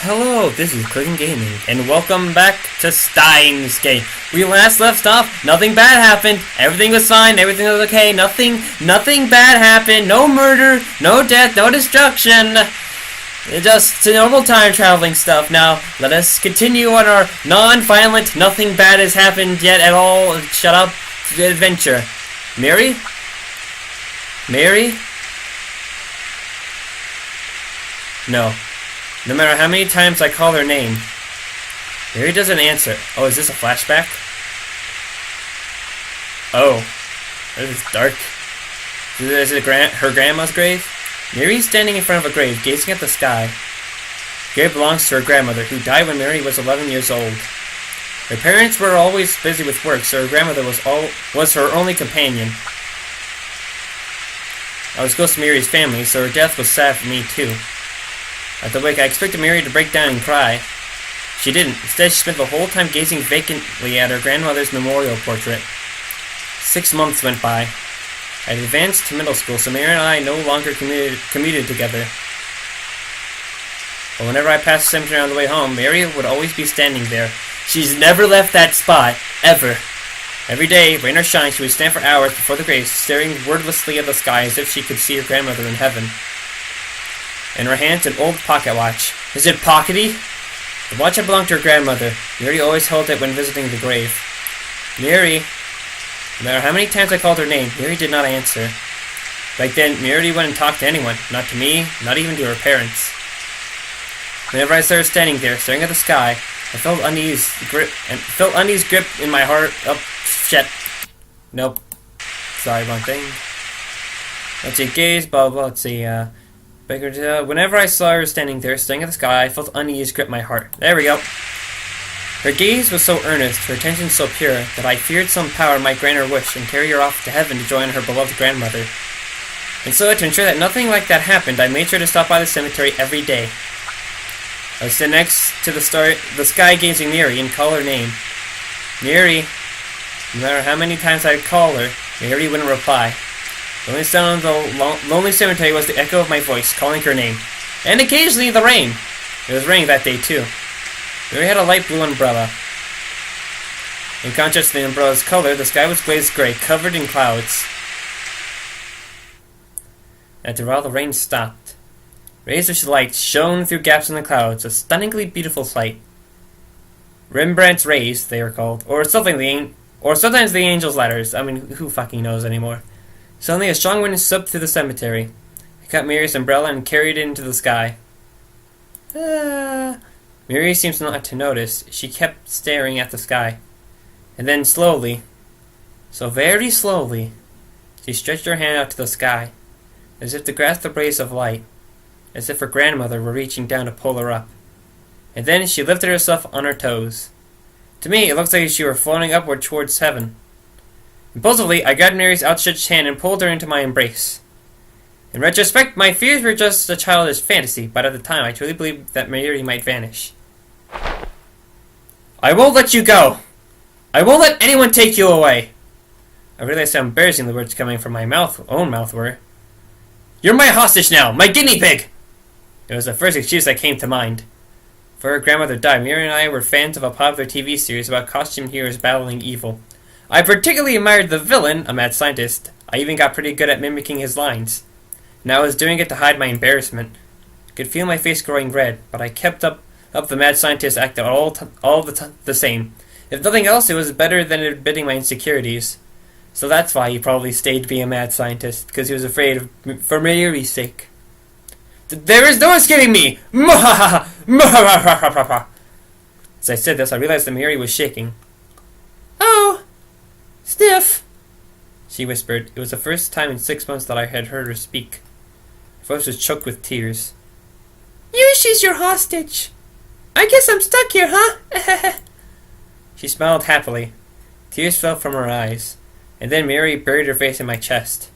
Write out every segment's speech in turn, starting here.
Hello, this is Clicking Gaming, and welcome back to Steins game. We last left off, nothing bad happened, everything was fine, everything was okay, nothing bad happened, no murder, no death, no destruction. Just normal time traveling stuff. Now, let us continue on our non-violent, nothing bad has happened yet at all, shut up, adventure. Mary? Mary? No. No matter how many times I call her name, Mary doesn't answer. Oh, is this a flashback? Oh, this is dark. Is it her grandma's grave? Mary's standing in front of a grave, gazing at the sky. The grave belongs to her grandmother, who died when Mary was 11 years old. Her parents were always busy with work, so her grandmother was her only companion. I was close to Mary's family, so her death was sad for me too. At the wake, I expected Mary to break down and cry. She didn't. Instead, she spent the whole time gazing vacantly at her grandmother's memorial portrait. 6 months went by. I had advanced to middle school, so Mary and I no longer commuted together. But whenever I passed the cemetery on the way home, Mary would always be standing there. She's never left that spot, ever. Every day, rain or shine, she would stand for hours before the grave, staring wordlessly at the sky as if she could see her grandmother in heaven. In her hands, an old pocket watch. Is it pockety? The watch had belonged to her grandmother. Mary always held it when visiting the grave. Mary. No matter how many times I called her name, Mary did not answer. Back then, Mary wouldn't talk to anyone. Not to me, not even to her parents. Whenever I saw her standing there, staring at the sky, I felt unease grip in my heart. Oh, shit. Nope. Sorry, wrong thing. Let's see, gaze, blah, blah, let's see, whenever I saw her standing there, staring at the sky, I felt unease grip my heart. There we go. Her gaze was so earnest, her attention so pure, that I feared some power might grant her wish and carry her off to heaven to join her beloved grandmother. And so, to ensure that nothing like that happened, I made sure to stop by the cemetery every day. I would sit next to the sky-gazing Mary and call her name. Mary. No matter how many times I'd call her, Mary wouldn't reply. The only sound of the lonely cemetery was the echo of my voice, calling her name. And occasionally the rain. It was raining that day, too. Mary had a light blue umbrella. In contrast to the umbrella's color, the sky was glazed gray, covered in clouds. After a while, the rain stopped. Rays of light shone through gaps in the clouds, a stunningly beautiful sight. Rembrandt's rays, they were called, or sometimes the angel's ladders. I mean, who fucking knows anymore? Suddenly, a strong wind swept through the cemetery. I cut Mary's umbrella and carried it into the sky. Mary seems not to notice. She kept staring at the sky. And then slowly, so very slowly, she stretched her hand out to the sky, as if to grasp the rays of light, as if her grandmother were reaching down to pull her up. And then she lifted herself on her toes. To me, it looks like she were floating upward towards heaven. Impulsively, I grabbed Mary's outstretched hand and pulled her into my embrace. In retrospect, my fears were just a childish fantasy, but at the time I truly believed that Mary might vanish. I won't let you go! I won't let anyone take you away! I realized how embarrassing the words coming from my own mouth were. You're my hostage now! My guinea pig! It was the first excuse that came to mind. Before her grandmother died, Mary and I were fans of a popular TV series about costumed heroes battling evil. I particularly admired the villain, a mad scientist. I even got pretty good at mimicking his lines. And I was doing it to hide my embarrassment. I could feel my face growing red, but I kept up the mad scientist act the same. If nothing else, it was better than admitting my insecurities. So that's why he probably stayed being a mad scientist, because he was afraid for Mary's sake. There is no escaping me! As I said this, I realized that Mary was shaking. Oh! Stiff, she whispered. It was the first time in 6 months that I had heard her speak. Her voice was choked with tears. She's your hostage. I guess I'm stuck here, huh? She smiled happily. Tears fell from her eyes. And then Mary buried her face in my chest.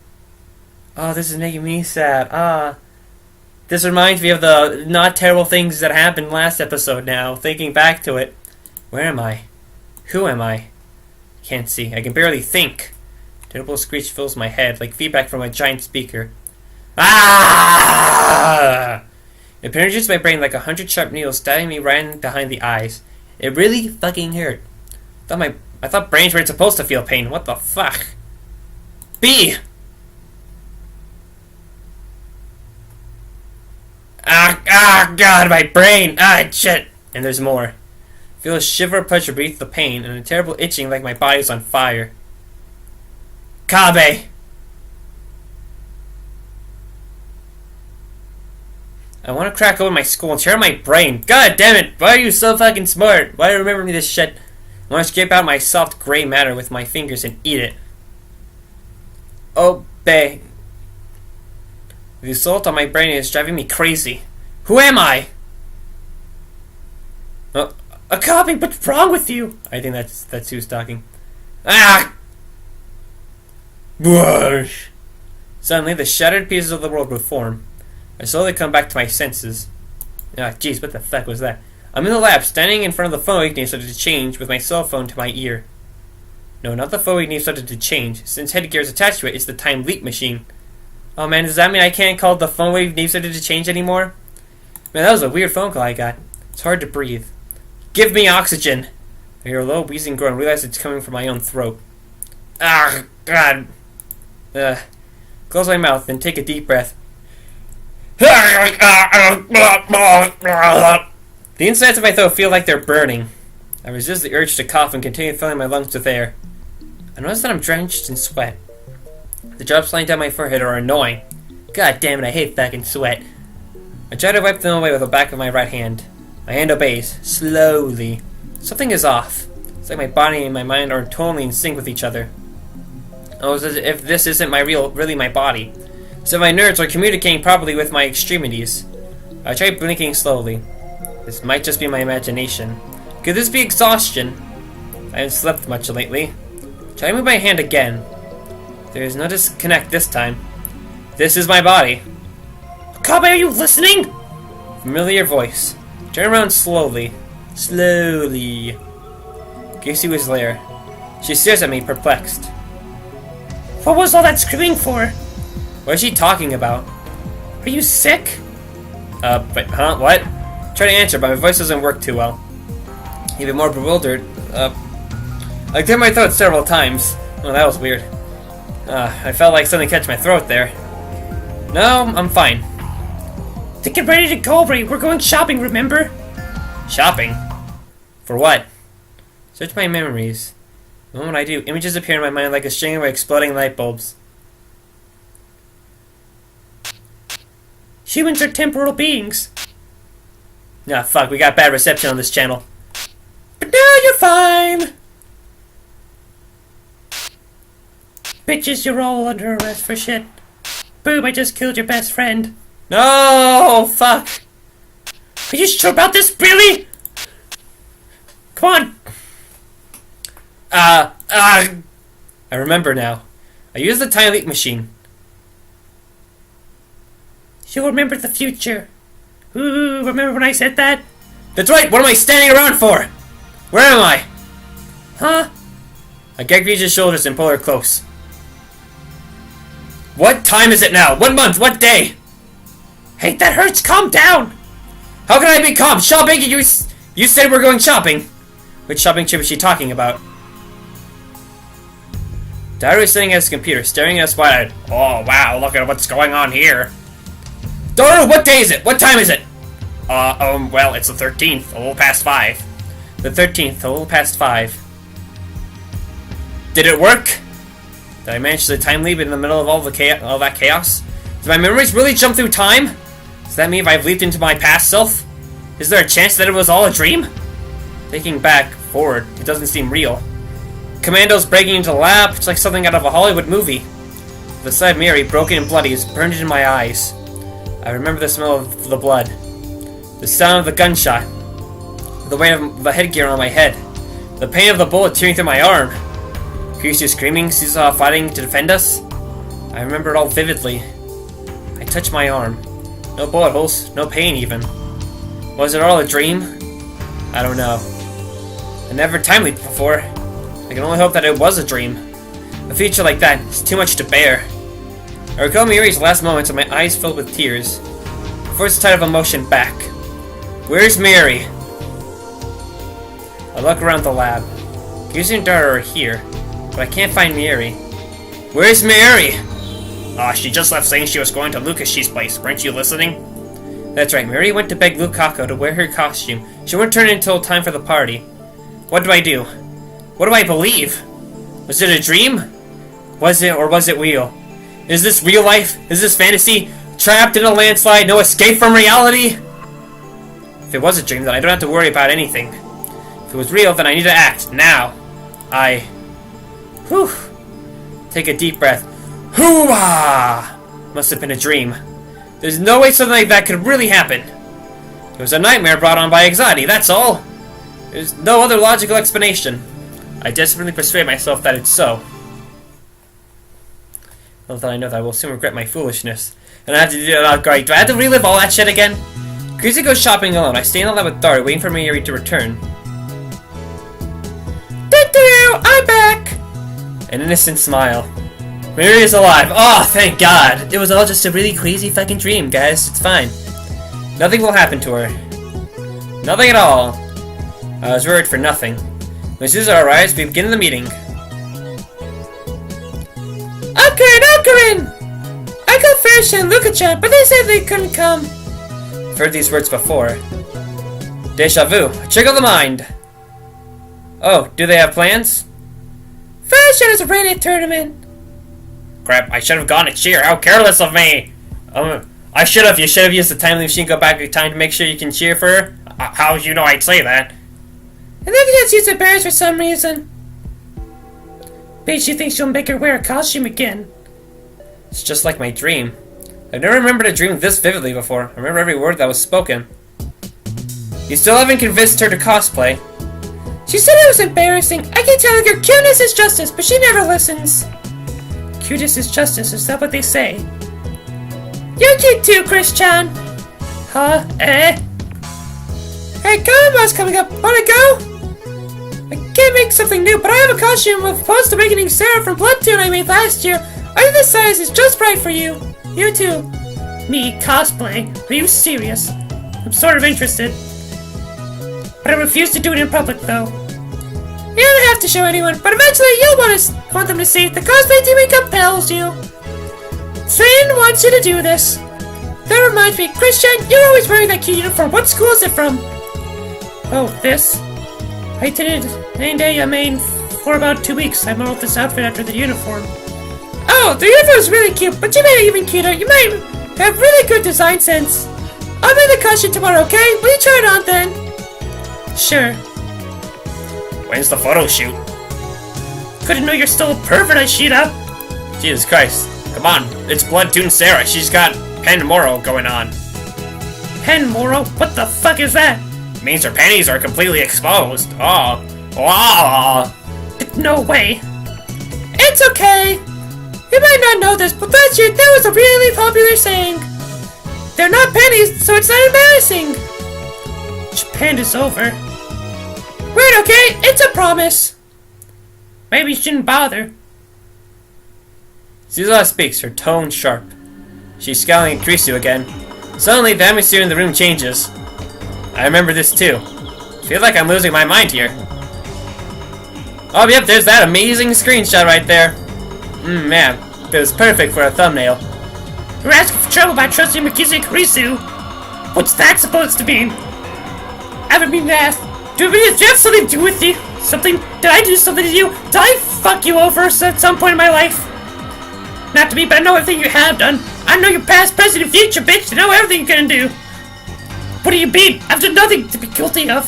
Oh, this is making me sad. This reminds me of the not terrible things that happened last episode now, thinking back to it. Where am I? Who am I? Can't see. I can barely think. A terrible screech fills my head, like feedback from a giant speaker. Ah! It penetrates my brain like 100 sharp needles, stabbing me right behind the eyes. It really fucking hurt. I thought brains weren't supposed to feel pain. What the fuck? B! God, my brain! Shit! And there's more. I feel a shiver of pressure beneath the pain, and a terrible itching like my body's on fire. Kabe! I want to crack open my skull and tear out my brain. God damn it! Why are you so fucking smart? Why do you remember me this shit? I want to scrape out my soft gray matter with my fingers and eat it. Obey. The assault on my brain is driving me crazy. Who am I? A copy. What's wrong with you? I think that's who's talking. Whoosh. Suddenly, the shattered pieces of the world reform. I slowly come back to my senses. Jeez, what the fuck was that? I'm in the lab, standing in front of the phone we've started to change with my cell phone to my ear. No, not the phone we've started to change. Since headgear is attached to it, it's the time leap machine. Oh man, does that mean I can't call the phone we've started to change anymore? Man, that was a weird phone call I got. It's hard to breathe. Give me oxygen! I hear a low wheezing groan and realize it's coming from my own throat. God. Close my mouth, then take a deep breath. The insides of my throat feel like they're burning. I resist the urge to cough and continue filling my lungs with air. I notice that I'm drenched in sweat. The drops flying down my forehead are annoying. God damn it, I hate fucking sweat. I try to wipe them away with the back of my right hand. My hand obeys, slowly. Something is off. It's like my body and my mind are totally in sync with each other. Almost as if this isn't really my body. So my nerves are communicating properly with my extremities. I try blinking slowly. This might just be my imagination. Could this be exhaustion? I haven't slept much lately. Try to move my hand again. There is no disconnect this time. This is my body. Kabe, are you listening? Familiar voice. Turn around slowly. Slowly. Casey was there. She stares at me, perplexed. What was all that screaming for? What is she talking about? Are you sick? What? Try to answer, but my voice doesn't work too well. Even more bewildered, I cleared my throat several times. Oh, that was weird. I felt like something catch my throat there. No, I'm fine. To get ready to go, Ray. We're going shopping, remember? Shopping? For what? Search my memories. The moment I do, images appear in my mind like a string of exploding light bulbs. Humans are temporal beings. Fuck, we got bad reception on this channel. But now you're fine! Bitches, you're all under arrest for shit. Boom, I just killed your best friend. No, fuck. Are you sure about this, really? Come on. I remember now. I used the time leap machine. You'll remember the future. Ooh, remember when I said that? That's right, what am I standing around for? Where am I? Huh? I gag Vija's shoulders and pull her close. What time is it now? What month? What day? Hey, that hurts. Calm down. How can I be calm? Shopping? You said we're going shopping. Which shopping trip is she talking about? Diary was sitting at his computer, staring at us wide-eyed. Oh, wow, look at what's going on here. Doru, what day is it? What time is it? Well, it's the 13th, a little past 5. The 13th, a little past 5. Did it work? Did I manage to time leap in the middle of all that chaos? Did my memories really jump through time? Does that mean if I've leaped into my past self? Is there a chance that it was all a dream? Thinking back, forward, it doesn't seem real. Commandos breaking into the lab, it's like something out of a Hollywood movie. The side mirror, broken and bloody, is burned in my eyes. I remember the smell of the blood. The sound of the gunshot. The weight of the headgear on my head. The pain of the bullet tearing through my arm. Kiryu screaming, Suzuha fighting to defend us. I remember it all vividly. I touched my arm. No bullet holes, no pain even. Was it all a dream? I don't know. I never time leaped before. I can only hope that it was a dream. A feature like that is too much to bear. I recall Miuri's last moments and my eyes filled with tears. First tide of emotion back. Where's Mary? I look around the lab. Casey and Dara are here, but I can't find Mary. Where's Mary? She just left saying she was going to Lucas's place. Weren't you listening? That's right, Mary went to beg Lukaku to wear her costume. She won't turn it until time for the party. What do I do? What do I believe? Was it a dream? Was it, or was it real? Is this real life? Is this fantasy? Trapped in a landslide, no escape from reality? If it was a dream, then I don't have to worry about anything. If it was real, then I need to act, now. Whew. Take a deep breath. Hoo-ah! Must have been a dream. There's no way something like that could really happen. It was a nightmare brought on by anxiety, that's all. There's no other logical explanation. I desperately persuade myself that it's so. Well, then I know that I will soon regret my foolishness. And I have to do that. Great. Do I have to relive all that shit again? Greasy goes shopping alone. I stay in the lab with Dara, waiting for Mary to return. I'm back! An innocent smile. Mary is alive. Oh, thank God. It was all just a really crazy fucking dream, guys. It's fine. Nothing will happen to her. Nothing at all. I was worried for nothing. When Susan arrives, we begin the meeting. I'm coming! I got Fish and Luka-chan, but they said they couldn't come. I've heard these words before. Deja vu. A trick of the mind. Oh, do they have plans? Fashion is a rated tournament. Crap, I should have gone to cheer. How careless of me! I should have. You should have used the time machine, go back in time to make sure you can cheer for her. How did you know I'd say that? And then you just use the bears for some reason. Maybe she thinks she'll make her wear a costume again. It's just like my dream. I've never remembered a dream this vividly before. I remember every word that was spoken. You still haven't convinced her to cosplay. She said it was embarrassing. I can tell her cuteness is justice, but she never listens. Cuteness is justice, is that what they say? You're cute too, Chris-chan. Huh? Eh? Hey, Kama's coming up. Wanna go? I can't make something new, but I have a costume of post-awakening Sarah from Bloodtoon I made last year. I think the size is just right for you. You too. Me, cosplay? Are you serious? I'm sort of interested. But I refuse to do it in public, though. You don't have to show anyone, but eventually you'll want them to see. The cosplay team compels you. Finn wants you to do this. That reminds me, Christian, you're always wearing that cute uniform. What school is it from? Oh, this? I did it any day I made for about 2 weeks. I modeled this outfit after the uniform. Oh, the uniform is really cute, but you made it even cuter. You might have really good design sense. I'll make the costume tomorrow, okay? Will you try it on then? Sure. When's the photo shoot? Couldn't know you're still a pervert, Ashita. Jesus Christ. Come on, it's Bloodtoon Sarah. She's got Pen Moro going on. Pen Moro? What the fuck is that? It means her panties are completely exposed. Oh. Oh. No way. It's okay. You might not know this, but last year there was a really popular saying. They're not pennies, so it's not embarrassing. Japan is over. Wait, okay? It's a promise. Maybe you shouldn't bother. Suzuha speaks, her tone sharp. She's scowling at Krisu again. Suddenly, the atmosphere in the room changes. I remember this too. I feel like I'm losing my mind here. Oh, yep, there's that amazing screenshot right there. Man, it was perfect for a thumbnail. You're asking for trouble by trusting Mikizu and Krisu. What's that supposed to mean? I haven't been asked. Do you have something to do with you? Something? Did I do something to you? Did I fuck you over at some point in my life? Not to me, but I know everything you have done. I know your past, present, and future, bitch. I know everything you're gonna do. What do you mean? I've done nothing to be guilty of.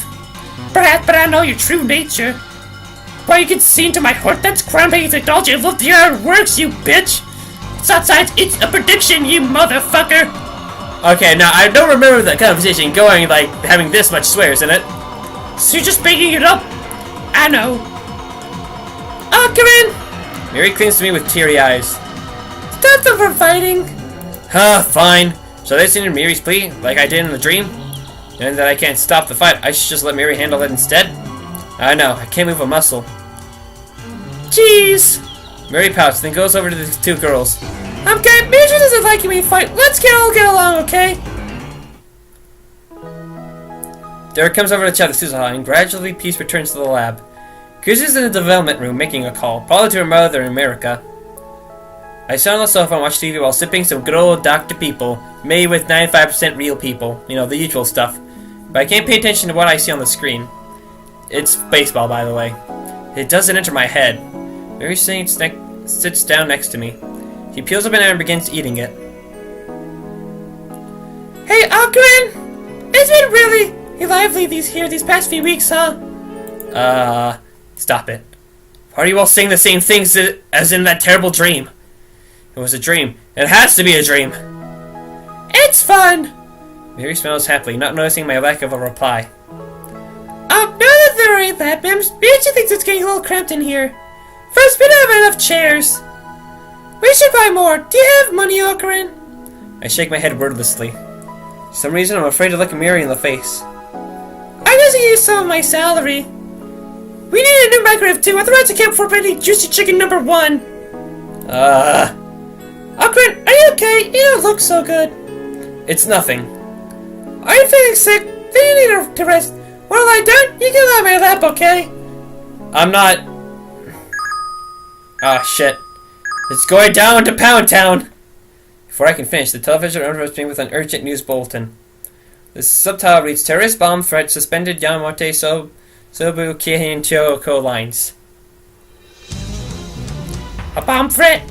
Perhaps, but I know your true nature. Why you can see into my heart? That's groundbreaking technology. I love to hear how it works, you bitch. It's not science, it's a prediction, you motherfucker. Okay, now I don't remember that conversation going, like, having this much swears in it. So you're just making it up? I know. Oh, come in! Mary clings to me with teary eyes. Stop them from fighting! Huh, fine. Shall I listen to Mary's plea, like I did in the dream? And that I can't stop the fight, I should just let Mary handle it instead? I know, I can't move a muscle. Jeez! Mary pouts, then goes over to the two girls. Okay, Mary doesn't like me to fight. Let's all get along, okay? Derek comes over to chat with Suzuha, and gradually peace returns to the lab. Kuzu's in the development room making a call, probably to her mother in America. I sit on the sofa and watch TV while sipping some good old Dr. People, made with 95% real people. You know, the usual stuff. But I can't pay attention to what I see on the screen. It's baseball, by the way. It doesn't enter my head. Mary Saint sits down next to me. He peels a banana and begins eating it. Hey, Algren! It's been really lively these past few weeks, huh? Stop it. Why are you all saying the same things as in that terrible dream? It was a dream. It has to be a dream. It's fun! Mary smiles happily, not noticing my lack of a reply. Now that there ain't that, Bianchi thinks it's getting a little cramped in here. First, we don't have enough chairs. We should buy more. Do you have money, Okarin? I shake my head wordlessly. For some reason, I'm afraid to look Mary in the face. I just use some of my salary. We need a new microwave too, otherwise I can't afford any juicy chicken number 1. Okarin, are you okay? You don't look so good. It's nothing. Are you feeling sick? Then you need to rest. Well, I don't. You can lie on my lap, okay? I'm not. Ah, shit. It's going down to Pound Town! Before I can finish, the television interrupts me with an urgent news bulletin. The subtitle reads, Terrorist bomb threat suspended Yamamote Sobu Keihin Kyoko lines. A bomb threat?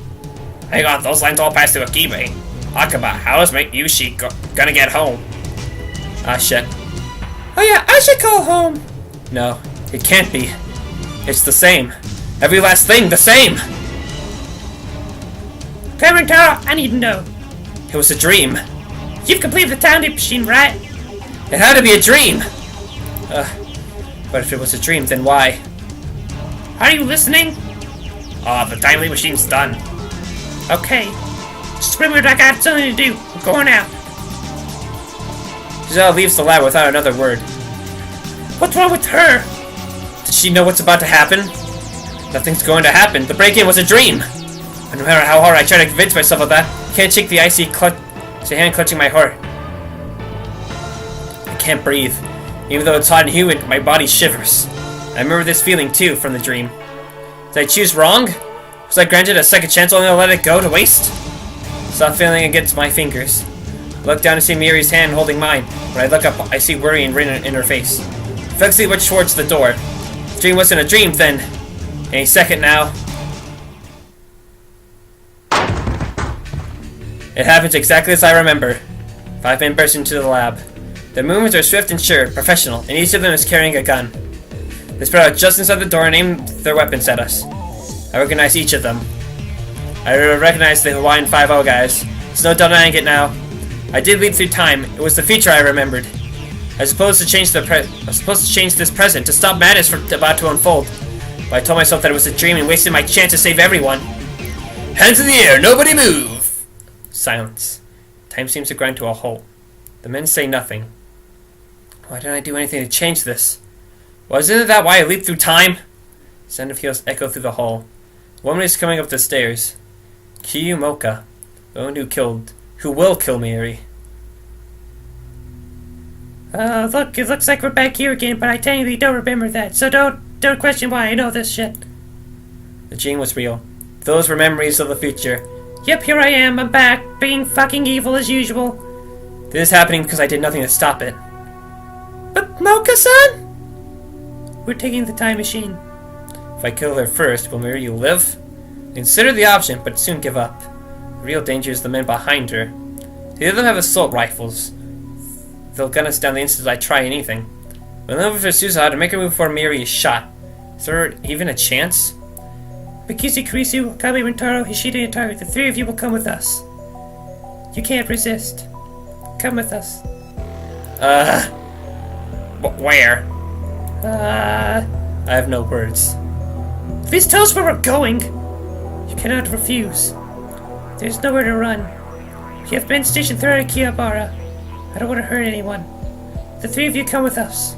Hang on, those lines all pass through Akibe. Akaba, how is Yushi gonna get home? Ah, shit. Oh yeah, I should call home. No, it can't be. It's the same. Every last thing, the same! Cameron Taro, I need to know. It was a dream. You've completed the time machine, right? It had to be a dream! But if it was a dream, then why? Are you listening? Oh, the time machine's done. Okay. Just remember I got something to do. I'm going out. Giselle leaves the lab without another word. What's wrong with her? Does she know what's about to happen? Nothing's going to happen. The break-in was a dream. And no matter how hard I try to convince myself of that, I can't shake the icy hand clutching my heart. I can't breathe. Even though it's hot and humid, my body shivers. I remember this feeling too from the dream. Did I choose wrong? Was I granted a second chance only to let it go to waste? Stop feeling against my fingers. I look down to see Miri's hand holding mine. When I look up, I see worry and grin in her face. Flexly went towards the door. The dream wasn't a dream then. Any second now. It happens exactly as I remember. 5 men burst into the lab. Their movements are swift and sure, professional, and each of them is carrying a gun. They spread out just inside the door and aimed their weapons at us. I recognize each of them. I recognize the Hawaiian 5-0 guys. There's no denying it now. I did leap through time. It was the future I remembered. I was supposed to change this present to stop madness from about to unfold. But I told myself that it was a dream and wasted my chance to save everyone. Hands in the air, nobody move! Silence. Time seems to grind to a halt. The men say nothing. Why didn't I do anything to change this? Wasn't that why I leaped through time? The sound of heels echo through the hall. A woman is coming up the stairs. Kiyumoka, the one who will kill Mary. Look, it looks like we're back here again, but I technically don't remember that, so don't question why I know this shit. The dream was real. Those were memories of the future. Yep, here I am, I'm back, being fucking evil as usual. This is happening because I did nothing to stop it. But Mocha-san? We're taking the time machine. If I kill her first, will Mary live? Consider the option, but soon give up. The real danger is the men behind her. The of them have assault rifles. They'll gun us down the instant I try anything. We'll know for Suzuha to make her move before Miri is shot. Is there even a chance? Mikishi, Kurisu, Akabe, Rintaro, Hishida, and Taru, the 3 of you will come with us. You can't resist. Come with us. Where? I have no words. Please tell us where we're going! You cannot refuse. There's nowhere to run. You have been stationed throughout Akihabara. I don't want to hurt anyone. The 3 of you come with us.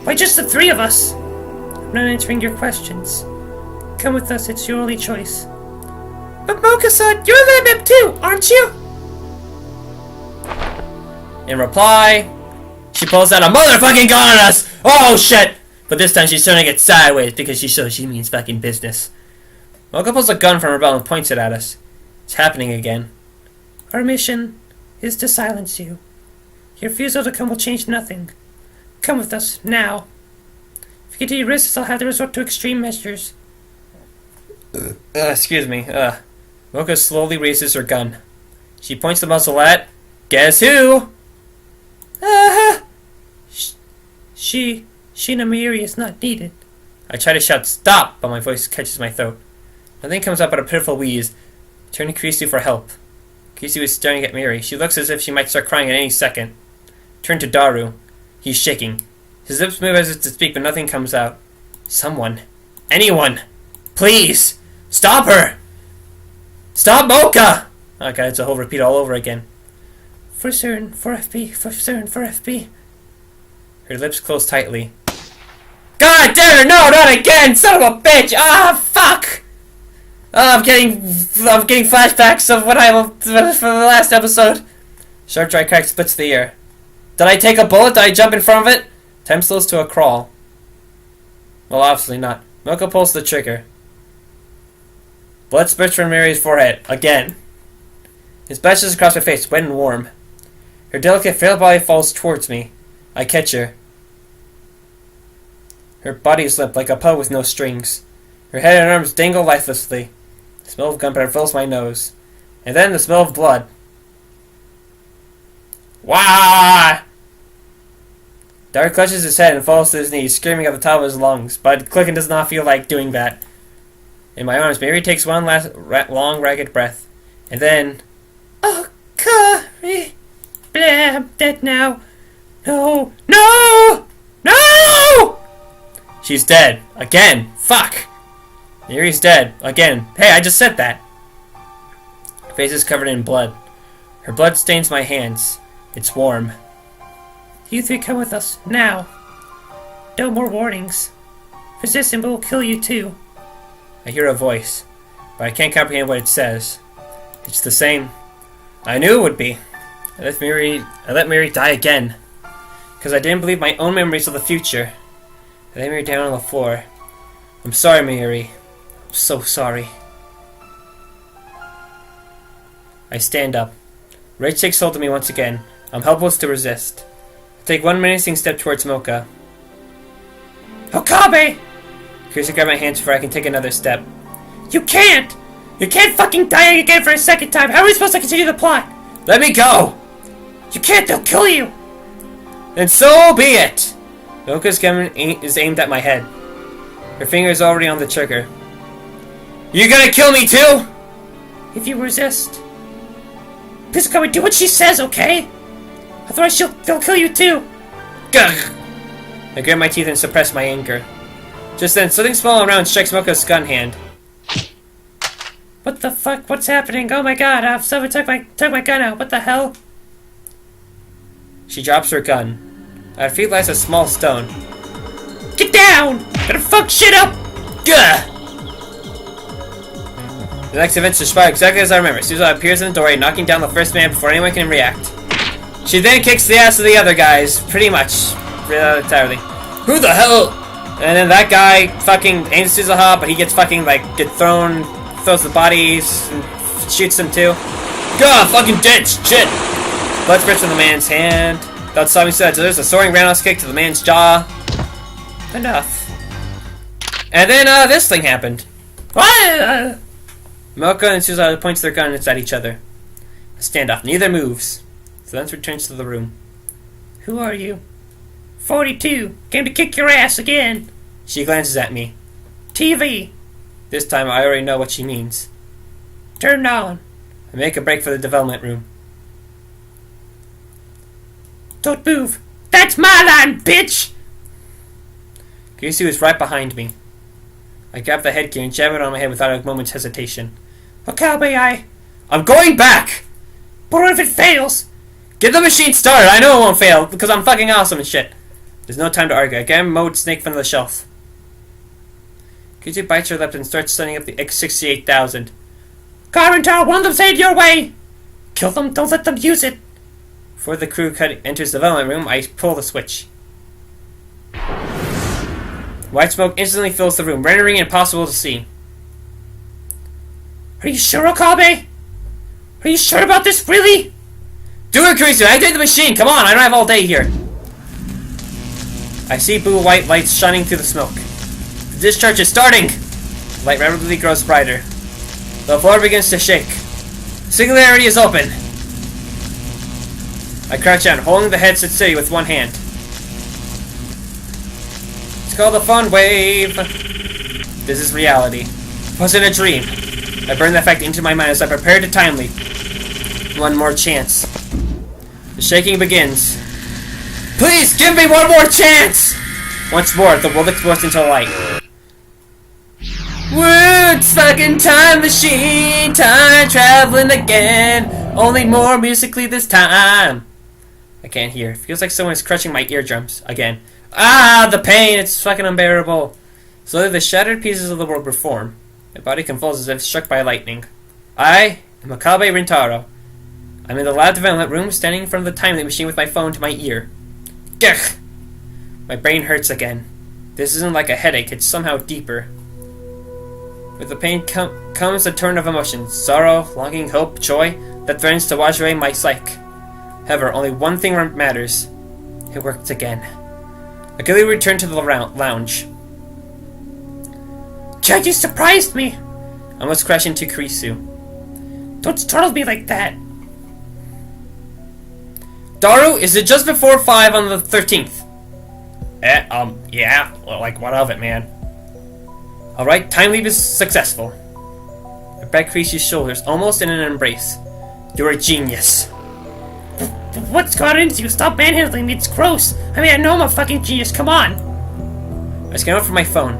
Why just the 3 of us? I'm not answering your questions. Come with us, it's your only choice. But Mocha-san, you're Lambip too, aren't you? In reply, She pulls out a motherfucking gun on us! Oh shit! But this time she's turning it sideways because she shows she means fucking business. Mocha pulls a gun from her belt and points it at us. It's happening again. Our mission is to silence you. Your refusal to come will change nothing. Come with us, now. If you continue to resist, I'll have to resort to extreme measures. Excuse me. Mocha slowly raises her gun. She points the muzzle at... Guess who? Sheena Mayuri is not needed. I try to shout stop, but my voice catches my throat. Nothing comes up but a pitiful wheeze. I turn to Krisu for help. Krisu is staring at Mayuri. She looks as if she might start crying at any second. Turn to Daru. He's shaking. His lips move as if to speak, but nothing comes out. Someone. Anyone. Please. Stop her. Stop Mocha. Okay, it's a whole repeat all over again. For certain, for FB, for certain, for FB. Her lips close tightly. God damn it, no, not again, son of a bitch! Ah, fuck! I'm getting flashbacks of what I from the last episode. Sharp dry crack splits the air. Did I take a bullet? Did I jump in front of it? Time slows to a crawl. Well, obviously not. Mocha pulls the trigger. Blood spurts from Mary's forehead. Again. It splashes across my face, wet and warm. Her delicate, frail body falls towards me. I catch her. Her body is limp, like a puddle with no strings. Her head and arms dangle lifelessly. The smell of gunpowder fills my nose. And then the smell of blood. Wah! Dark clutches his head and falls to his knees, screaming at the top of his lungs, but Clicken does not feel like doing that. In my arms, Mary takes one last long, ragged breath. And then... Oh, Curry! Blah, I'm dead now. No! No! No! She's dead. Again. Fuck! Mary's dead. Again. Hey, I just said that. Her face is covered in blood. Her blood stains my hands. It's warm. You three come with us. Now. No more warnings. Resist and we'll kill you too. I hear a voice, but I can't comprehend what it says. It's the same. I knew it would be. I let Mary die again. Because I didn't believe my own memories of the future. I laid Mary down on the floor. I'm sorry, Mary. I'm so sorry. I stand up. Rage takes hold of me once again. I'm helpless to resist. I take one menacing step towards Mocha. Okabe! Kirsten grabbed my hands before I can take another step. You can't! You can't fucking die again for a second time! How are we supposed to continue the plot? Let me go! You can't, they'll kill you! Then so be it! Mocha's gun is aimed at my head. Her finger is already on the trigger. You gonna kill me too? If you resist. Please come and do what she says, okay? Otherwise they'll kill you too. Gugh! I grit my teeth and suppress my anger. Just then, something small and round strikes Mocha's gun hand. What the fuck? What's happening? Oh my god, someone took my gun out. What the hell? She drops her gun. At her feet lies a small stone. Get down! Gonna fuck shit up! Gah! The next events transpire exactly as I remember. Susan appears in the doorway, knocking down the first man before anyone can react. She then kicks the ass of the other guys, pretty much. Entirely. Who the hell? And then that guy fucking aims Suzuha, but he gets fucking, throws the bodies, and shoots them too. God, fucking dead shit! Blood spurts from the man's hand. Without stopping, there's a soaring roundhouse kick to the man's jaw. Enough. And then, this thing happened. What? Mocha and Suzuha points their guns at each other. A standoff. Neither moves. Steins returns to the room. Who are you? 42. Came to kick your ass again. She glances at me. TV. This time I already know what she means. Turn on. I make a break for the development room. Don't move. That's my line, bitch! Krisu is right behind me. I grab the headgear and jam it on my head without a moment's hesitation. Okabe, I'm going back! But what if it fails? Get the machine started! I know it won't fail, because I'm fucking awesome and shit. There's no time to argue. I grab mode snake from the shelf. Krisu bites her lip and starts setting up the X68000. Carmentar, one of them say it your way! Kill them, don't let them use it! Before the crew enters the development room, I pull the switch. White smoke instantly fills the room, rendering it impossible to see. Are you sure, Okabe? Are you sure about this, really? Do it, Kurisu! Activate the machine! Come on, I don't have all day here! I see blue-white lights shining through the smoke. The discharge is starting! The light rapidly grows brighter. The floor begins to shake. Singularity is open! I crouch down, holding the headset steady with one hand. It's called the fun wave! This is reality. It wasn't a dream. I burn that fact into my mind as I prepare to time leap. One more chance. The shaking begins. Please give me one more chance! Once more, the world explodes into light. Woods fucking time machine, time traveling again. Only more musically this time. I can't hear. It feels like someone is crushing my eardrums again. Ah, the pain! It's fucking unbearable. Slowly, the shattered pieces of the world reform. My body convulses as if struck by lightning. I am Okabe Rintaro. I'm in the lab development room, standing in front of the time leap machine with my phone to my ear. Gah! My brain hurts again. This isn't like a headache, it's somehow deeper. With the pain comes a turn of emotions. Sorrow, longing, hope, joy, that threatens to wash away my psyche. However, only one thing matters. It worked again. I quickly returned to the lounge. Jack, you surprised me! I almost crashed into Kurisu. Don't startle me like that! Daru, is it just before 5 on the 13th? Yeah. Well, like, what of it, man? Alright, time leap is successful. I pat Kurisu's shoulders, almost in an embrace. You're a genius. What's got into you? Stop manhandling me, it's gross. I mean, I know I'm a fucking genius, come on. I scan out for my phone.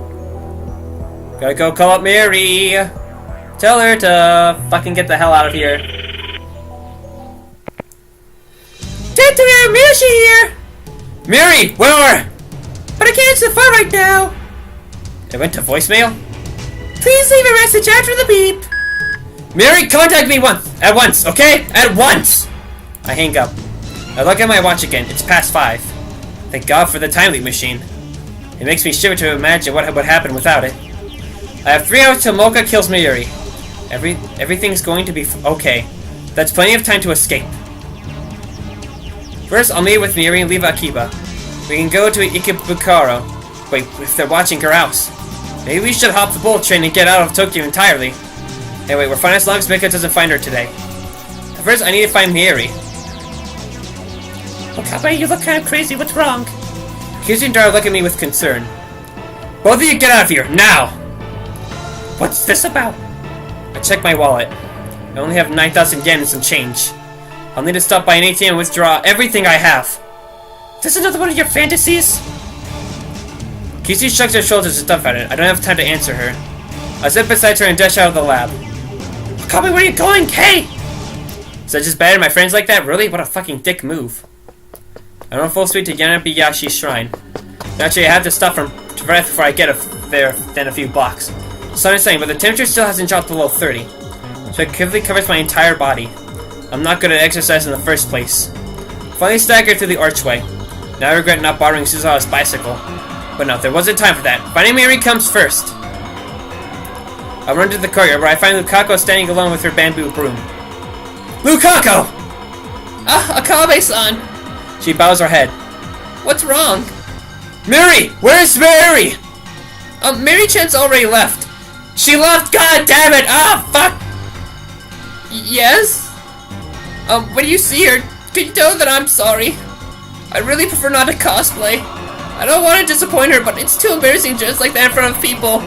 Gotta go call up Mary. Tell her to fucking get the hell out of here. Mary here! Mary, where are? But I can't answer the phone right now. It went to voicemail? Please leave a message after the beep. Mary, contact me at once, okay? At once! I hang up. I look at my watch again. It's past 5. Thank God for the time leap machine. It makes me shiver to imagine what would happen without it. I have 3 hours till Mocha kills Miri. Everything's going to be okay. That's plenty of time to escape. First, I'll meet with Miri and leave Akiba. We can go to Ikebukuro. Wait, if they're watching her house. Maybe we should hop the bullet train and get out of Tokyo entirely. Anyway, we're fine as long as Mika doesn't find her today. First, I need to find Miri. Okabe, you look kind of crazy. What's wrong? Kyuzu and Dara look at me with concern. Both of you get out of here, now! What's this about? I check my wallet. I only have 9,000 yen and some change. I'll need to stop by an ATM and withdraw everything I have. Is this another one of your fantasies? Kyuzu shrugs her shoulders and dumbfounded. I don't have time to answer her. I sit beside her and dash out of the lab. Okabe, where are you going? Hey! Is that just bad at my friends like that? Really? What a fucking dick move. I run full speed to Yanabiyashi's shrine. Naturally, I have to stop for breath before I get there than a few blocks. The sun is setting, but the temperature still hasn't dropped below 30. So it quickly covers my entire body. I'm not good at exercise in the first place. Finally staggered through the archway. Now I regret not borrowing Suzawa's bicycle. But no, there wasn't time for that. Finding Mary comes first. I run to the courtyard where I find Lukako standing alone with her bamboo broom. Lukako! Ah, Akabe-san! She bows her head. What's wrong? Mary! Where's Mary? Mary-chan's already left. She left? God damn it! Ah, fuck! Yes? When you see her, could you tell her that I'm sorry? I really prefer not to cosplay. I don't want to disappoint her, but it's too embarrassing just like that in front of people.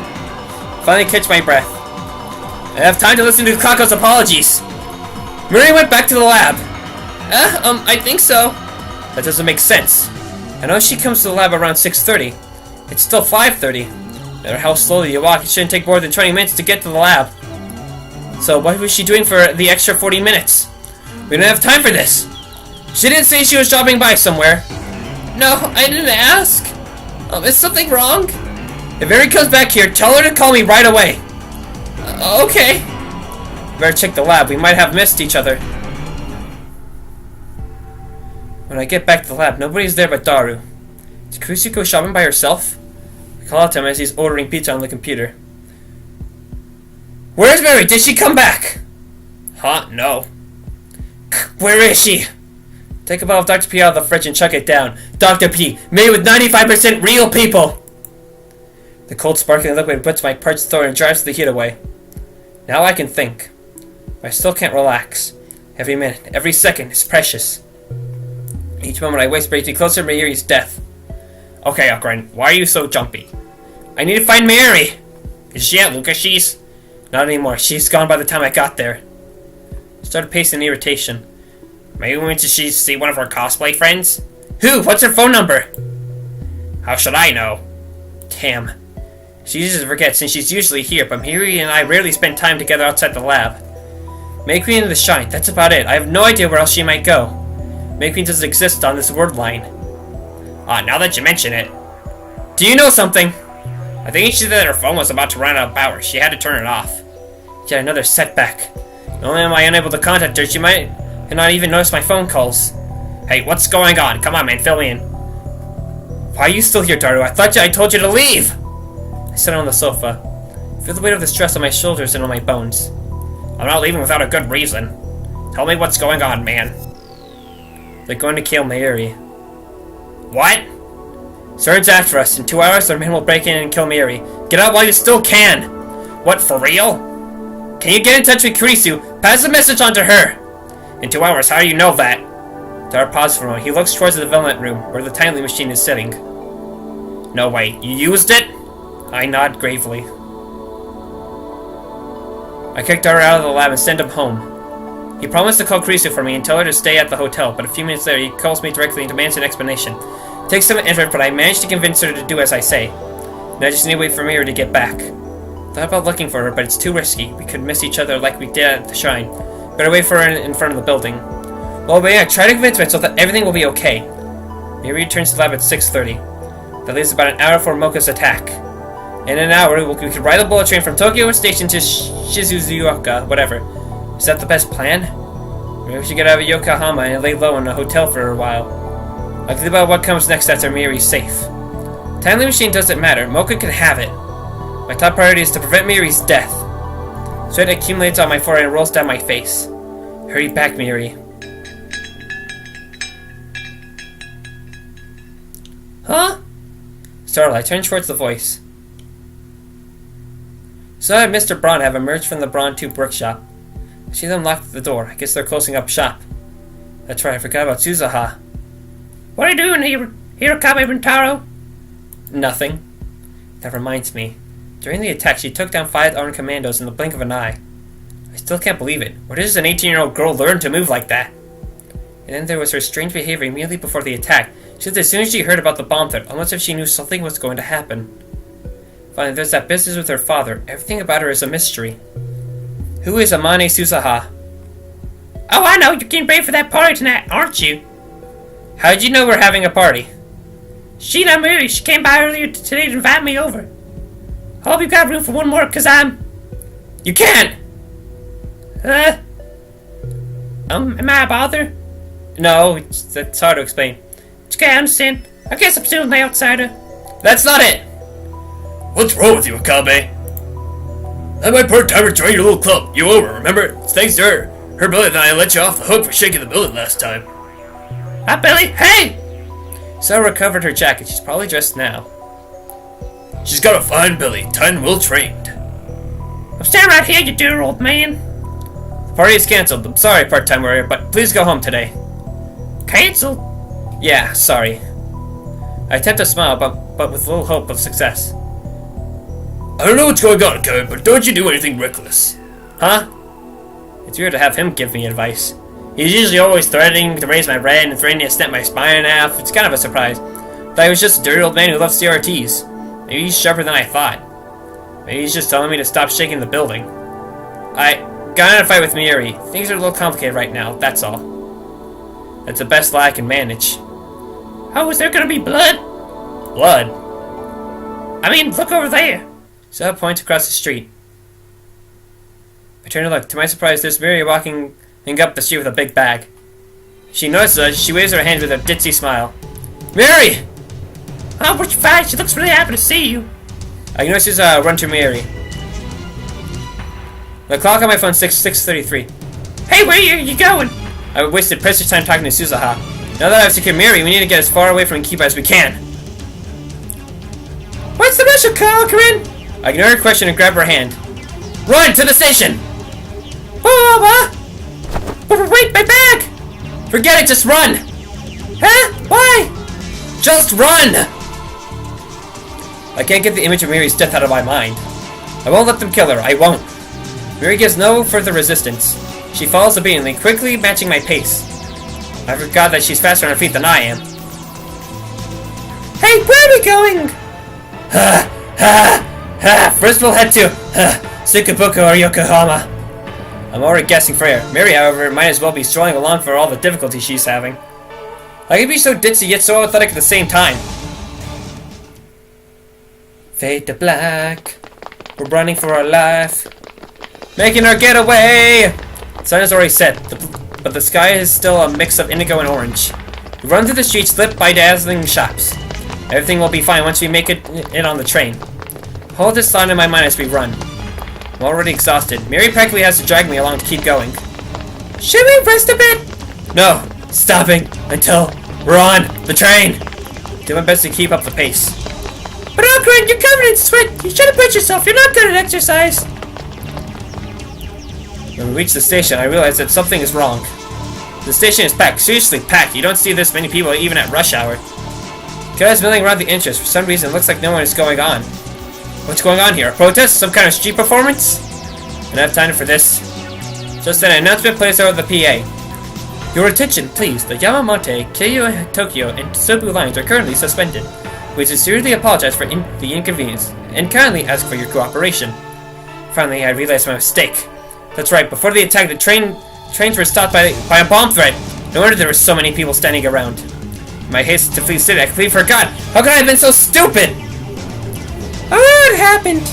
Finally catch my breath. I have time to listen to Kako's apologies. Mary went back to the lab. I think so. That doesn't make sense. I know she comes to the lab around 6:30. It's still 5:30. No matter how slowly you walk, it shouldn't take more than 20 minutes to get to the lab. So what was she doing for the extra 40 minutes? We don't have time for this. She didn't say she was dropping by somewhere. No, I didn't ask. Is something wrong? If Mary comes back here, tell her to call me right away. Okay. Better check the lab. We might have missed each other. When I get back to the lab, nobody's there but Daru. Did Kurisu go shopping by herself? I call out to him as he's ordering pizza on the computer. Where's Mary? Did she come back? Huh? No. Where is she? Take a bottle of Dr. P out of the fridge and chuck it down. Dr. P, made with 95% real people! The cold sparkling liquid puts my parched throat and drives the heat away. Now I can think. But I still can't relax. Every minute, every second is precious. Each moment I waste brings me closer to Mayuri's death. Okay, Okran, why are you so jumpy? I need to find Mayuri! Is she at Lucas's? Not anymore. She's gone by the time I got there. I started pacing in irritation. Maybe went to see one of her cosplay friends? Who? What's her phone number? How should I know? Damn. She usually forgets since she's usually here, but Mayuri and I rarely spend time together outside the lab. May Queen and the Shine, that's about it. I have no idea where else she might go. May Queen doesn't exist on this word line. Now that you mention it. Do you know something? I think she said that her phone was about to run out of power. She had to turn it off. Yet another setback. Not only am I unable to contact her, she might not even notice my phone calls. Hey, what's going on? Come on, man, fill me in. Why are you still here, Daru? I thought I told you to leave! I sit on the sofa. I feel the weight of the stress on my shoulders and on my bones. I'm not leaving without a good reason. Tell me what's going on, man. They're going to kill Mayuri. What? Surge's after us. In 2 hours, their men will break in and kill Mayuri. Get out while you still can! What, for real? Can you get in touch with Kurisu? Pass the message on to her! In 2 hours, how do you know that? Daru paused for a moment. He looks towards the development room, where the timely machine is sitting. No way. You used it? I nod gravely. I kicked Daru out of the lab and sent him home. He promised to call Kurisu for me and tell her to stay at the hotel, but a few minutes later he calls me directly and demands an explanation. It takes some effort, but I managed to convince her to do as I say. Now I just need to wait for Mayuri to get back. Thought about looking for her, but it's too risky. We could miss each other like we did at the Shrine. Better wait for her in front of the building. Well, but yeah, try to convince myself that everything will be okay. Mayuri returns to the lab at 6:30. That leaves about an hour for Mocha's attack. In an hour, we could ride a bullet train from Tokyo Station to Shizuoka, whatever. Is that the best plan? Maybe we should get out of Yokohama and lay low in a hotel for a while. I'll think about what comes next after Mayuri's safe. Timely machine doesn't matter. Mocha can have it. My top priority is to prevent Mayuri's death. Sweat accumulates on my forehead and rolls down my face. Hurry back, Mayuri. Huh? Startled, I turn towards the voice. So I and Mr. Braun have emerged from the Braun Tube workshop. I see them locked at the door. I guess they're closing up shop. That's right, I forgot about Suzuha. What are you doing here, Hirakabe Rintaro? Nothing. That reminds me. During the attack, she took down 5 armed commandos in the blink of an eye. I still can't believe it. Where does an 18-year-old girl learn to move like that? And then there was her strange behavior immediately before the attack. She said as soon as she heard about the bomb threat, almost as if she knew something was going to happen. Finally, there's that business with her father. Everything about her is a mystery. Who is Amane Suzuha? Oh, I know! You're getting ready for that party tonight, aren't you? How'd you know we're having a party? She came by earlier today to invite me over. I hope you got room for one more, cause You can't! Am I a bother? No, it's hard to explain. It's okay, I understand. I guess I'm still an outsider. That's not it! What's wrong with you, Akabe? I'm my part-timer joined your little club. You over, remember? It's thanks to her. Her Billy and I let you off the hook for shaking the building last time. Hi, Billy! Hey! Sarah recovered her jacket. She's probably dressed now. She's got a fine belly, tight and well trained. I'm staying right here, you dear old man. The party is cancelled. I'm sorry, part-time warrior, but please go home today. Cancelled? Yeah, sorry. I attempt to smile, but with little hope of success. I don't know what's going on, Kevin, but don't you do anything reckless. Huh? It's weird to have him give me advice. He's usually always threatening to raise my rent and threatening to snap my spine in half. It's kind of a surprise. Thought he was just a dirty old man who loves CRTs. Maybe he's sharper than I thought. Maybe he's just telling me to stop shaking the building. I got in a fight with Mayuri. Things are a little complicated right now, that's all. That's the best lie I can manage. Oh, is there gonna be blood? Blood? I mean, look over there. So I point across the street. I turn to look. To my surprise, there's Mayuri walking up the street with a big bag. She notices us. She waves her hand with a ditzy smile. Mary! Oh, what's fine? She looks really happy to see you. I notice she's run to Mary. The clock on my phone 6:33. Hey, where are you going? I wasted precious time talking to Suzuha. Now that I've secured Mary, we need to get as far away from Kiba as we can. What's the rush, Corinne? I ignore her question and grab her hand. Run to the station! Wait, my bag! Forget it, just run! Huh? Why? Just run! I can't get the image of Mary's death out of my mind. I won't let them kill her, I won't. Mary gives no further resistance. She follows obediently, quickly matching my pace. I forgot that she's faster on her feet than I am. Hey, where are we going? First we'll head to Sukabuku or Yokohama. I'm already guessing for her. Mary, however, might as well be strolling along for all the difficulty she's having. I can be so ditzy yet so athletic at the same time. Fade to black. We're running for our life. Making our getaway! The sun is already set, but the sky is still a mix of indigo and orange. We run through the streets lit by dazzling shops. Everything will be fine once we make it on the train. Hold this thought in my mind as we run. I'm already exhausted. Mary practically has to drag me along to keep going. Should we rest a bit? No, stopping until we're on the train. Do my best to keep up the pace. But Corinne, you're covered in sweat. You should have put yourself. You're not good at exercise. When we reach the station, I realize that something is wrong. The station is packed, seriously packed. You don't see this many people even at rush hour. Guys milling around the entrance. For some reason, it looks like no one is going on. What's going on here? A protest? Some kind of street performance? I don't have time for this. Just then, an announcement plays over the PA. Your attention, please. The Yamamote, Keio, Tokyo, and Sobu lines are currently suspended. We sincerely apologize for the inconvenience and kindly ask for your cooperation. Finally, I realized my mistake. That's right. Before the attack, the trains were stopped by a bomb threat. No wonder there were so many people standing around. In my haste to flee the city, I completely forgot. How could I have been so stupid? Oh, it happened.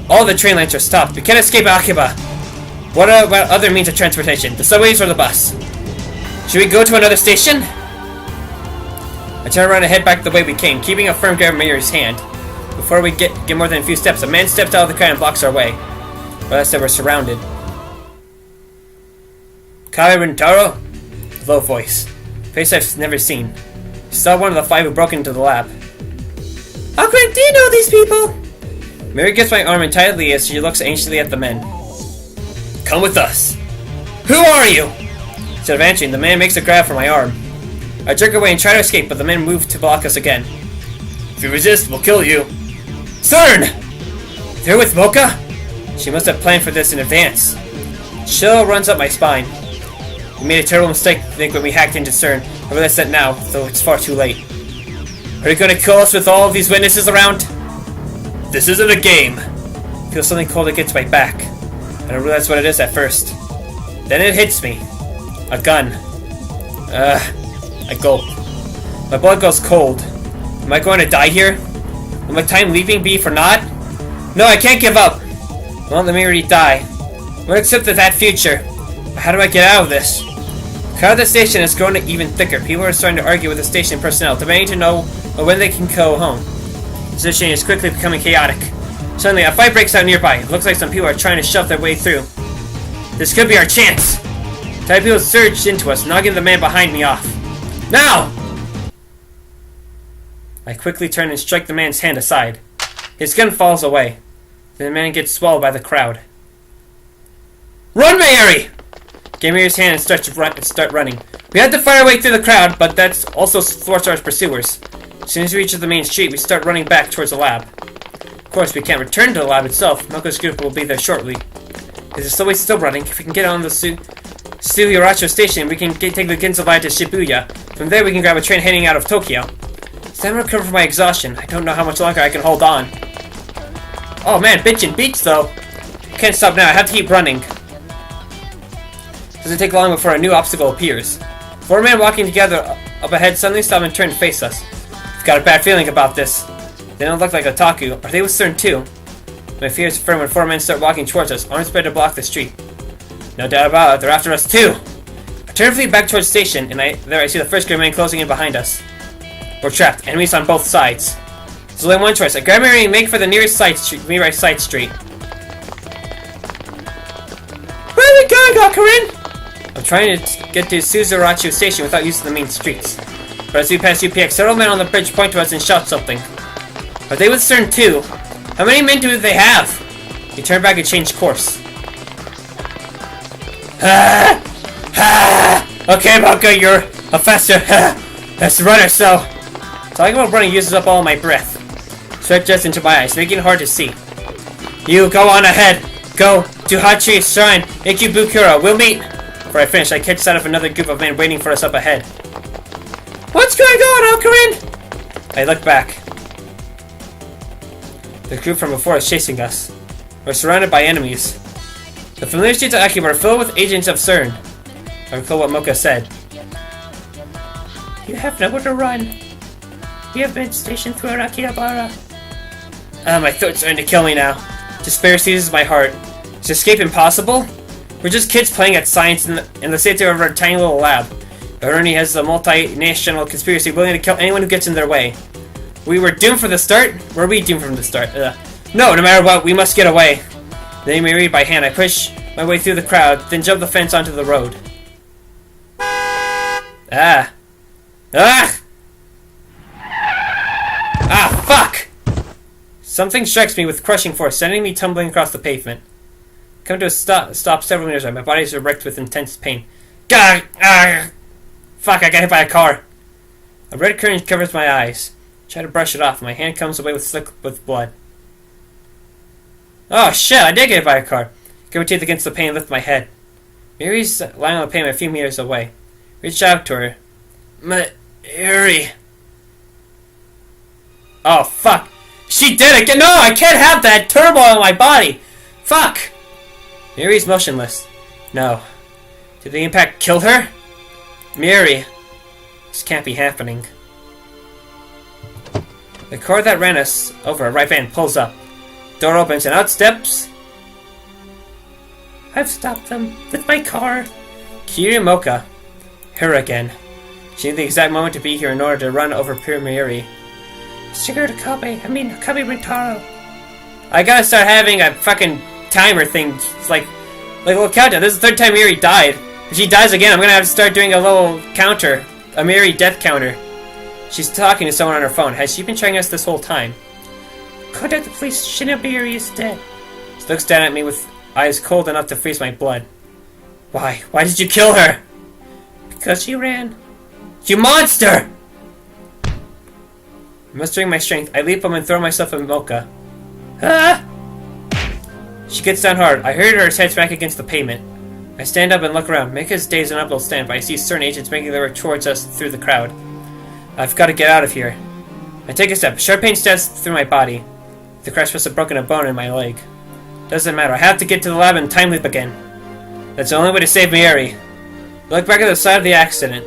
All the train lines are stopped. We can't escape Akiba. What about other means of transportation? The subways or the bus? Should we go to another station? I turn around and head back the way we came, keeping a firm grab of Mayor's hand. Before we get more than a few steps, a man steps out of the car and blocks our way. But I said we're surrounded. Kai Rintaro? Low voice. Face I've never seen. He saw one of the 5 who broke into the lab. Corinne, do you know these people? Mary gets my arm in tightly as she looks anxiously at the men. Come with us. Who are you? Instead of answering, the man makes a grab for my arm. I jerk away and try to escape, but the men move to block us again. If you resist, we'll kill you. CERN! They're with Mocha? She must have planned for this in advance. Chill runs up my spine. We made a terrible mistake, I think, when we hacked into CERN. I realize that now, though it's far too late. Are you gonna kill us with all of these witnesses around? This isn't a game. I feel something cold against my back. I don't realize what it is at first. Then it hits me. A gun. I gulp. My blood goes cold. Am I going to die here? Will my time leaving be for naught? No, I can't give up. I won't let me already die. I won't accept that future. But how do I get out of this? The crowd at the station is growing even thicker. People are starting to argue with the station personnel, demanding to know when they can go home. The situation is quickly becoming chaotic. Suddenly, a fight breaks out nearby. It looks like some people are trying to shove their way through. This could be our chance. Tide people surged into us, knocking the man behind me off. Now! I quickly turn and strike the man's hand aside. His gun falls away. Then the man gets swallowed by the crowd. Run, Mary! Give me his hand and start running. We had to fight our way through the crowd, but that also thwarts our pursuers. As soon as we reach the main street, we start running back towards the lab. Of course, we can't return to the lab itself. Moko's group will be there shortly. If the subway's still running, if we can get on the Suyoracho station, we can take the Ginza line to Shibuya. From there, we can grab a train heading out of Tokyo. Time to recover from my exhaustion. I don't know how much longer I can hold on. Oh man, bitchin' beats though. Can't stop now, I have to keep running. Doesn't take long before a new obstacle appears. 4 men walking together up ahead suddenly stop and turn to face us. I've got a bad feeling about this. They don't look like otaku. Are they with CERN too? My fears affirm when 4 men start walking towards us, arms spread to block the street. No doubt about it, they're after us too. I Turn fleet back towards station, and there I see the first gray man closing in behind us. We're trapped. Enemies on both sides. There's only one choice. I grab Mary and make for the nearest side street. Where are we going, Ocarina? I'm trying to get to Suzurachu Station without using the main streets. But as we pass UPX, several men on the bridge point to us and shout something. Are they with Stern too? How many men do they have? We turn back and change course. Okay, Mocha, you're a faster runner, so... Talking about running uses up all my breath. Sweat jets into my eyes, making it hard to see. You go on ahead. Go to Hachi's shrine, Ikebukuro. We'll meet. Before I finish, I catch sight of another group of men waiting for us up ahead. What's going on, Ocarina? I look back. The group from before is chasing us. We're surrounded by enemies. The familiar streets of Akiba are filled with agents of CERN. I recall what Mocha said. You have nowhere to run. We have been stationed throughout Akihabara. My throat's starting to kill me now. Despair seizes my heart. Is escape impossible? We're just kids playing at science in the safety of our tiny little lab. Ernie has a multinational conspiracy willing to kill anyone who gets in their way. We were doomed from the start? Were we doomed from the start? No matter what, we must get away. Letting me read by hand, I push my way through the crowd, then jump the fence onto the road. Ah, fuck! Something strikes me with crushing force, sending me tumbling across the pavement. Come to a stop several meters away. My body is erect with intense pain. Fuck, I got hit by a car. A red curtain covers my eyes. Try to brush it off. My hand comes away slick with blood. Oh shit, I did get hit by a car. Get my teeth against the pain and lift my head. Mary's lying on the pavement a few meters away. Reach out to her. Mary. Oh fuck. She did it! No, I can't have that turmoil in my body! Fuck! Mary's motionless. No. Did the impact kill her? Mary. This can't be happening. The car that ran us over a right van pulls up. Door opens and out steps... I've stopped them with my car. Kirimoka. Her again. She knew the exact moment to be here in order to run over pure Mary. Kabi Rintaro. I gotta start having a fucking timer thing. It's like a little countdown. This is the third time Mary died. If she dies again, I'm gonna have to start doing a little counter. A Mary death counter. She's talking to someone on her phone. Has she been trying us this whole time? Contact the police. Shinobiri is dead. She looks down at me with eyes cold enough to freeze my blood. Why? Why did you kill her? Because she ran. You monster! Mustering my strength, I leap up and throw myself at Mocha. Ah! She gets down hard. I heard her head smack against the pavement. I stand up and look around. Mika's dazed and up will stand, but I see certain agents making their way towards us through the crowd. I've got to get out of here. I take a step. Sharp pain stabs through my body. The crash must have broken a bone in my leg. Doesn't matter. I have to get to the lab and time leap again. That's the only way to save Mary. I look back at the side of the accident.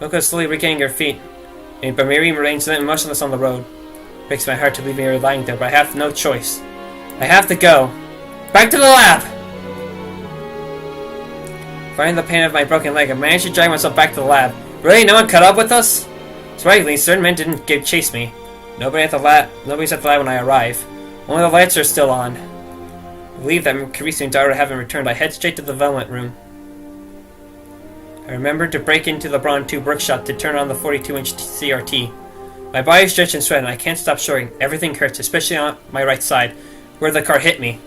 Mocha is slowly regaining her feet. But Mary remains motionless on the road. It breaks my heart to leave Mary lying there, but I have no choice. I have to go. Back to the lab! Finding the pain of my broken leg, I managed to drag myself back to the lab. Really? No one caught up with us? Surprisingly, certain men didn't chase me. Nobody's at the lab when I arrive. Only the lights are still on. I believe that Karisu and Dara haven't returned. I head straight to the development room. I remembered to break into the Braun Tube workshop to turn on the 42-inch CRT. My body is stretched and sweat, and I can't stop showing. Everything hurts, especially on my right side, where the car hit me.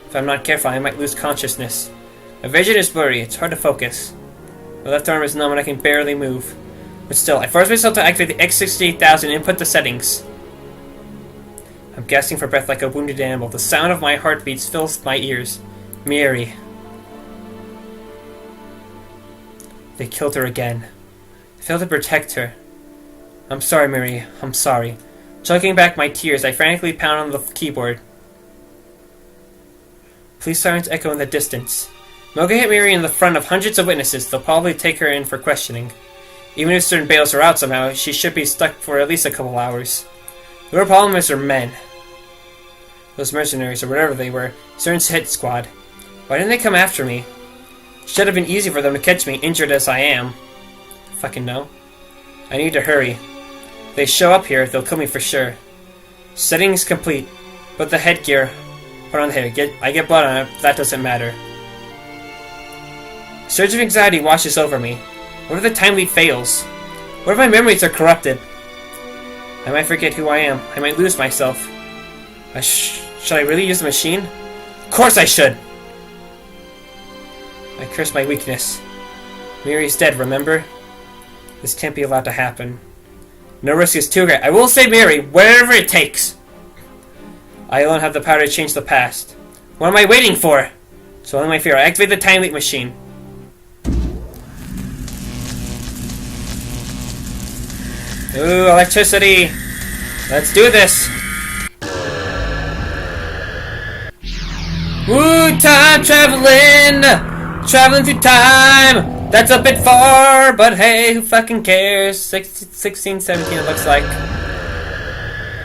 If I'm not careful, I might lose consciousness. My vision is blurry. It's hard to focus. My left arm is numb, and I can barely move. But still, I force myself to activate the X68000 and input the settings. I'm gasping for breath like a wounded animal. The sound of my heartbeats fills my ears. Mary. They killed her again. I failed to protect her. I'm sorry, Mary. I'm sorry. Choking back my tears, I frantically pound on the keyboard. Police sirens echo in the distance. Mocha hit Mary in the front of hundreds of witnesses. They'll probably take her in for questioning. Even if certain bails are out somehow, she should be stuck for at least a couple hours. The real problem is her men. Those mercenaries, or whatever they were, CERN's hit squad. Why didn't they come after me? Should have been easy for them to catch me, injured as I am. Fucking no. I need to hurry. If they show up here, they'll kill me for sure. Settings complete. Put the headgear. Put on the head. I get blood on it, but that doesn't matter. Surge of anxiety washes over me. What if the time leap fails? What if my memories are corrupted? I might forget who I am. I might lose myself. Should I really use the machine? Of course I should! I curse my weakness. Mary's dead, remember? This can't be allowed to happen. No risk is too great. I will save Mary, whatever it takes! I alone have the power to change the past. What am I waiting for? So only my fear. I activate the time leap machine. Ooh, electricity! Let's do this! Woo, time traveling! Traveling through time! That's a bit far, but hey, who fucking cares? 16, 17 it looks like.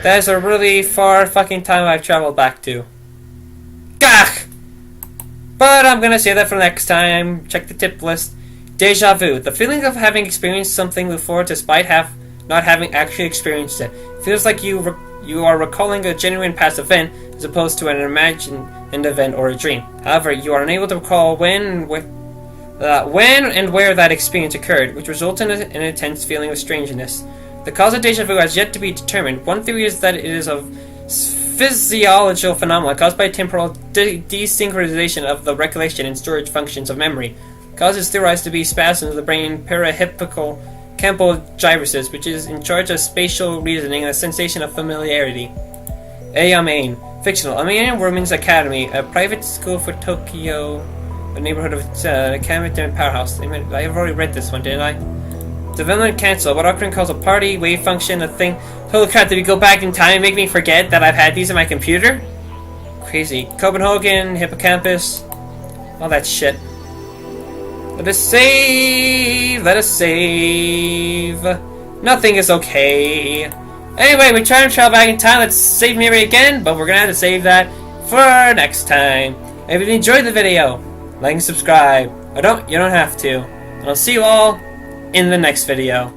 That is a really far fucking time I've traveled back to. Gah! But I'm gonna save that for next time. Check the tip list. Deja vu. The feeling of having experienced something before despite not having actually experienced it. Feels like you are recalling a genuine past event as opposed to an imagined event or a dream. However, you are unable to recall when and where that experience occurred, which results in an intense feeling of strangeness. The cause of deja vu has yet to be determined. One theory is that it is a physiological phenomenon caused by temporal desynchronization of the recollection and storage functions of memory. Cause is theorized to be spasms of the brain parahippocampal gyruses, which is in charge of spatial reasoning and a sensation of familiarity. Main. Fictional. Amain Women's Academy, a private school for Tokyo, a neighborhood of academic powerhouse. I've already read this one, didn't I? Development cancel. What Ockran calls a party, wave function, a thing. Holy crap, did we go back in time and make me forget that I've had these in my computer? Crazy. Copenhagen, Hippocampus, all that shit. Let us save! Let us save! Nothing is okay. Anyway, we're trying to travel back in time. Let's save Mary again, but we're gonna have to save that for next time. If you enjoyed the video, like and subscribe. Or you don't have to. And I'll see you all in the next video.